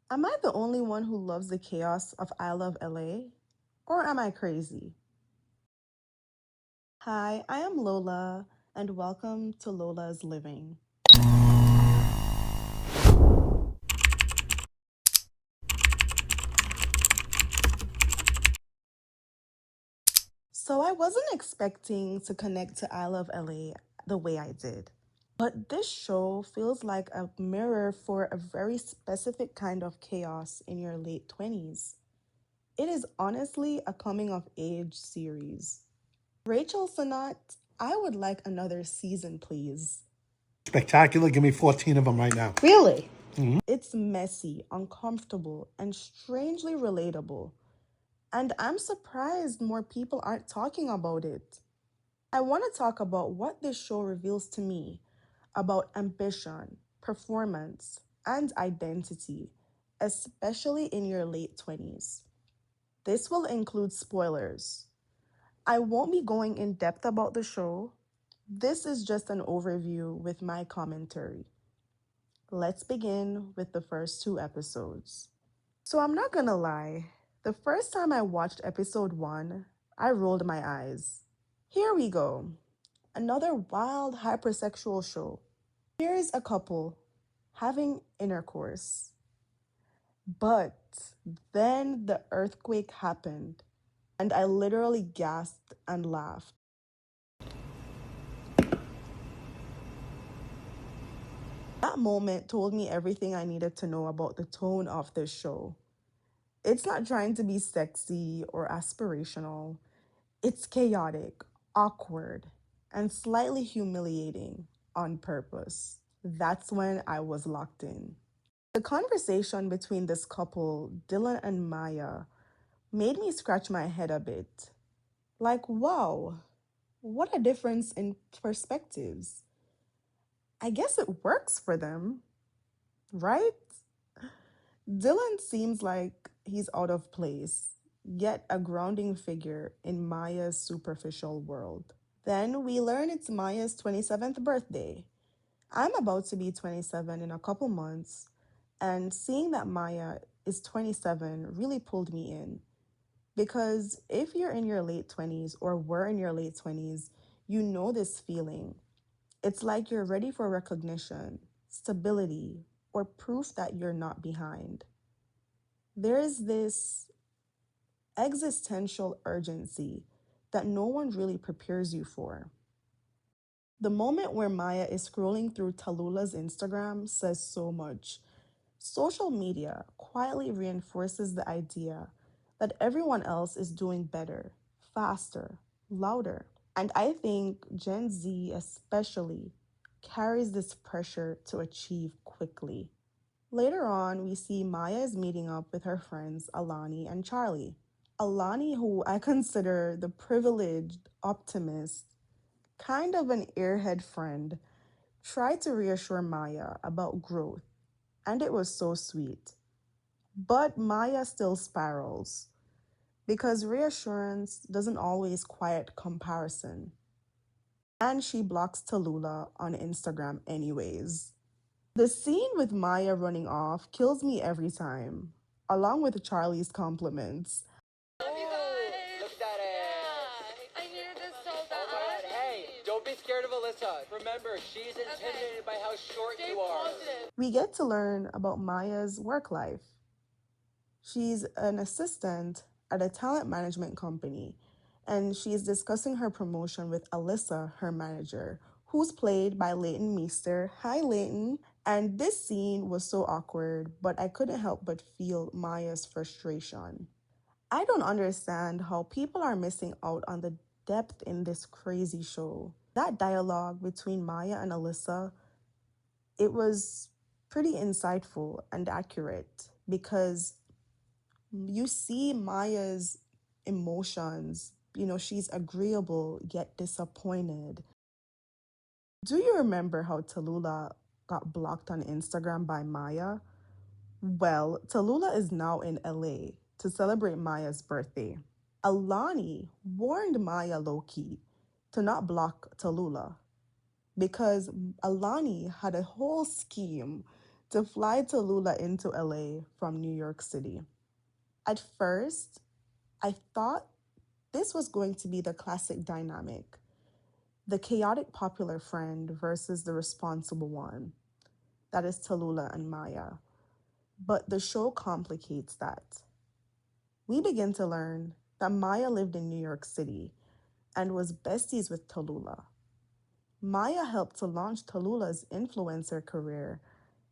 Am I the only one who loves the chaos of I Love LA? Or am I crazy? Hi, I am Lola, and welcome to Lola's Living. So I wasn't expecting to connect to I Love LA the way I did. But this show feels like a mirror for a very specific kind of chaos in your late 20s. It is honestly a coming of age series. Rachel Sonat, I would like another season, please. Spectacular. Give me 14 of them right now. Really? It's messy, uncomfortable, and strangely relatable. And I'm surprised more people aren't talking about it. I want to talk about what this show reveals to me about ambition, performance, and identity, especially in your late 20s. This will include spoilers. I won't be going in depth about the show. This is just an overview with my commentary. Let's begin with the first two episodes. So I'm not gonna lie, the first time I watched episode 1, I rolled my eyes. Here we go. Another wild hypersexual show. Here's a couple having intercourse. But then the earthquake happened, and I literally gasped and laughed. That moment told me everything I needed to know about the tone of this show. It's not trying to be sexy or aspirational. It's chaotic, awkward, and slightly humiliating on purpose. That's when I was locked in. The conversation between this couple, Dylan and Maia, made me scratch my head a bit. Like, wow, what a difference in perspectives. I guess it works for them, right? Dylan seems like he's out of place, yet a grounding figure in Maia's superficial world. Then we learn it's Maia's 27th birthday. I'm about to be 27 in a couple months, and seeing that Maia is 27 really pulled me in. Because if you're in your late 20s or were in your late 20s, you know this feeling. It's like you're ready for recognition, stability, or proof that you're not behind. There is this existential urgency that no one really prepares you for. The moment where Maia is scrolling through Tallulah's Instagram says so much. Social media quietly reinforces the idea that everyone else is doing better, faster, louder. And I think Gen Z, especially, carries this pressure to achieve quickly. Later on, we see Maia is meeting up with her friends Alani and Charlie. Alani, who I consider the privileged optimist, kind of an airhead friend, tried to reassure Maia about growth, and it was so sweet. But Maia still spirals because reassurance doesn't always quiet comparison. And she blocks Tallulah on Instagram anyways. The scene with Maia running off kills me every time, along with Charlie's compliments. Love you guys. Look at that ass. Yeah, I needed this so bad. Oh my god, hey, don't be scared of Alyssa. Remember, she's intimidated by how short you are. Positive. We get to learn about Maia's work life. She's an assistant at a talent management company, and she's discussing her promotion with Alyssa, her manager, who's played by Leighton Meester. Hi, Leighton. And this scene was so awkward, but I couldn't help but feel Maia's frustration. I don't understand how people are missing out on the depth in this crazy show. That dialogue between Maia and Alyssa, it was pretty insightful and accurate because you see Maia's emotions. She's agreeable yet disappointed. Do you remember how Tallulah got blocked on Instagram by Maia? Well, Tallulah is now in LA to celebrate Maia's birthday. Alani warned Maia low-key to not block Tallulah because Alani had a whole scheme to fly Tallulah into LA from New York City. At first, I thought this was going to be the classic dynamic, the chaotic popular friend versus the responsible one. That is Tallulah and Maia. But the show complicates that. We begin to learn that Maia lived in New York City and was besties with Tallulah. Maia helped to launch Tallulah's influencer career,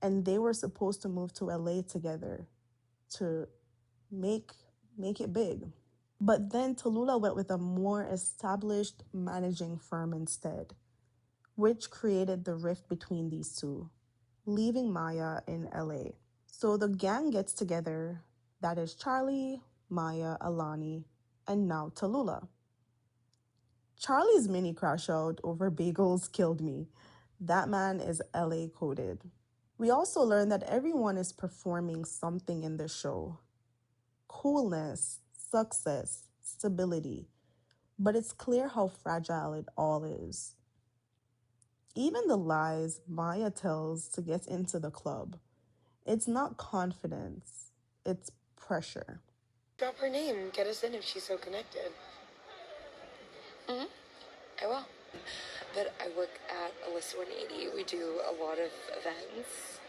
and they were supposed to move to LA together to make it big. But then Tallulah went with a more established managing firm instead, which created the rift between these two, leaving Maia in LA. So the gang gets together, that is Charlie, Maia, Alani, and now Tallulah. Charlie's mini crash out over bagels killed me. That man is LA coded. We also learn that everyone is performing something in the show. Coolness, success, stability. But it's clear how fragile it all is. Even the lies Maia tells to get into the club. It's not confidence, it's pressure. Drop her name. Get us in if she's so connected. I will. But I work at Alyssa 180. We do a lot of events.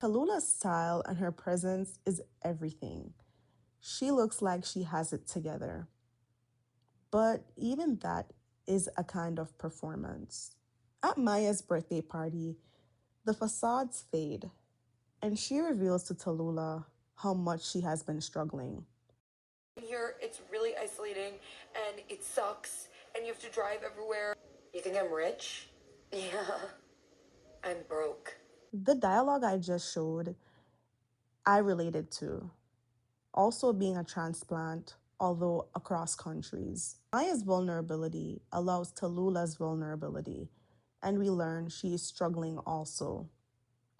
Tallulah's style and her presence is everything. She looks like she has it together. But even that is a kind of performance. At Maia's birthday party, the facades fade, and she reveals to Tallulah how much she has been struggling. Here, it's really isolating, and it sucks, and you have to drive everywhere. You think I'm rich? Yeah. I'm broke. The dialogue I just showed, I related to. Also being a transplant, although across countries. Maya's vulnerability allows Tallulah's vulnerability, and we learn she is struggling also.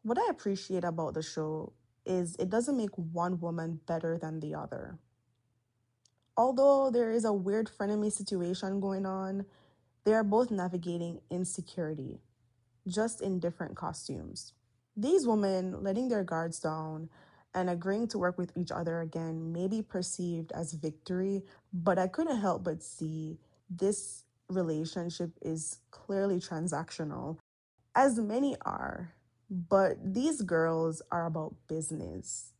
What I appreciate about the show is it doesn't make one woman better than the other. Although there is a weird frenemy situation going on, they are both navigating insecurity, just in different costumes. These women letting their guards down and agreeing to work with each other again may be perceived as victory, but I couldn't help but see this relationship is clearly transactional, as many are, but these girls are about business.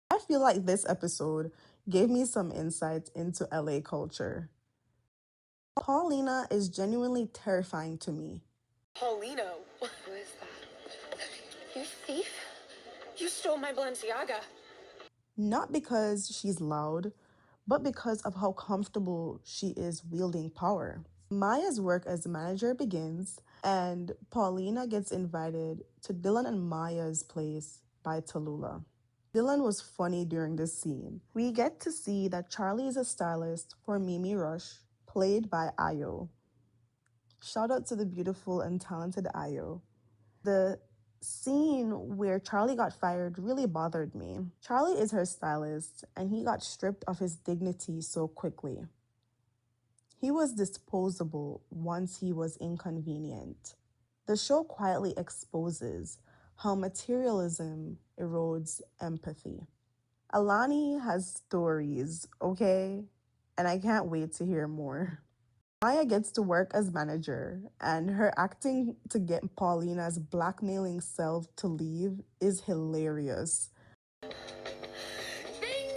I feel like this episode gave me some insights into LA culture. Paulina is genuinely terrifying to me. Paulino. Who is that? You thief? You stole my Balenciaga. Not because she's loud, but because of how comfortable she is wielding power. Maya's work as manager begins, and Paulina gets invited to Dylan and Maya's place by Tallulah. Dylan was funny during this scene. We get to see that Charlie is a stylist for Mimi Rush, played by Ayo. Shout out to the beautiful and talented Ayo. The scene where Charlie got fired really bothered me. Charlie is her stylist, and he got stripped of his dignity so quickly. He was disposable once he was inconvenient. The show quietly exposes how materialism erodes empathy. Alani has stories, okay? And I can't wait to hear more. Maya gets to work as manager, and her acting to get Paulina's blackmailing self to leave is hilarious. Things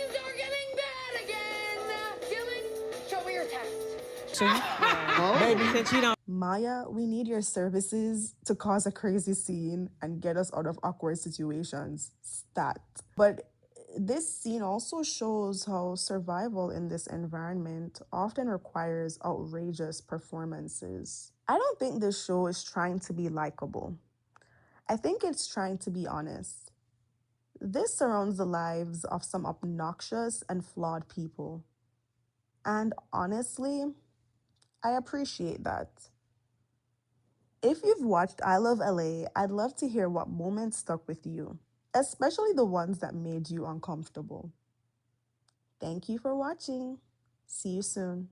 are getting bad again. Dylan, show me your test. Baby, since you don't. Maya, we need your services to cause a crazy scene and get us out of awkward situations. Stat. But this scene also shows how survival in this environment often requires outrageous performances. I don't think this show is trying to be likable. I think it's trying to be honest. This surrounds the lives of some obnoxious and flawed people. And honestly, I appreciate that. If you've watched I Love LA, I'd love to hear what moments stuck with you, especially the ones that made you uncomfortable. Thank you for watching. See you soon.